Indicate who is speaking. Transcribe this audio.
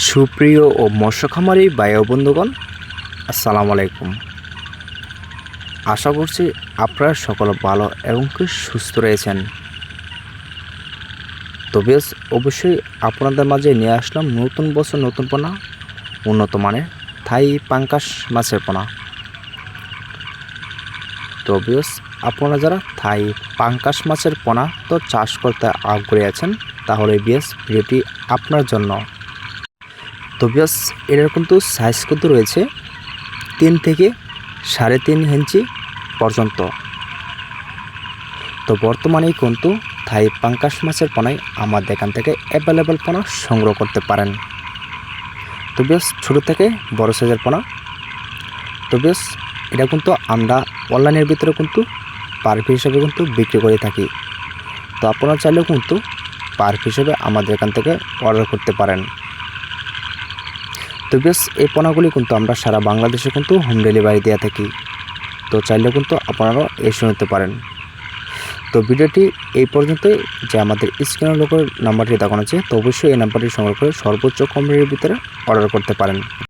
Speaker 1: সুপ্রিয় ও মৎস্য খামারি ভাই ও বন্ধুগণ, আসসালামু আলাইকুম। আশা করছি আপনারা সকলে ভালো এবং কি সুস্থ রয়েছেন। তো বেশ অবশ্যই আপনাদের মাঝে নিয়ে আসলাম নতুন বছর নতুন পোনা, উন্নত মানের থাই পাঙ্কাশ মাছের পোনা। তো বেশ আপনারা যারা থাই পাঙ্কাশ মাছের পোনা তো চাষ করতে আগ্রহী আছেন, তাহলে বেশ ভিডিওটি আপনার জন্য। তো বেশ এটার কিন্তু সাইজ কিন্তু রয়েছে 3 থেকে 3.5 ইঞ্চি পর্যন্ত। তো বর্তমানেই কিন্তু থাই পাঙ্কাশ মাছের পোনাই আমাদের এখান থেকে অ্যাভেলেবেল পোনা সংগ্রহ করতে পারেন। তো বেশ ছোটো থেকে বড় সাইজের পোনা। তো বেশ এটা কিন্তু আমরা অনলাইনের ভিতরে কিন্তু পার পিস হিসেবে কিন্তু বিক্রি করে থাকি। তো আপনারা চাইলেও কিন্তু পার পিস হিসেবে আমাদের এখান থেকে অর্ডার করতে পারেন। তো বেশ এই পোনাগুলি কিন্তু আমরা সারা বাংলাদেশে কিন্তু হোম ডেলিভারি দেওয়া থাকি। তো চাইলেও কিন্তু আপনারাও এসে নিতে পারেন। তো ভিডিওটি এই পর্যন্তই। যে আমাদের স্ক্রিনের লোকের নাম্বারটি দেখানো আছে, তো অবশ্যই এই নাম্বারটি সংগ্রহ করে সর্বোচ্চ কম রেটের ভিতরে অর্ডার করতে পারেন।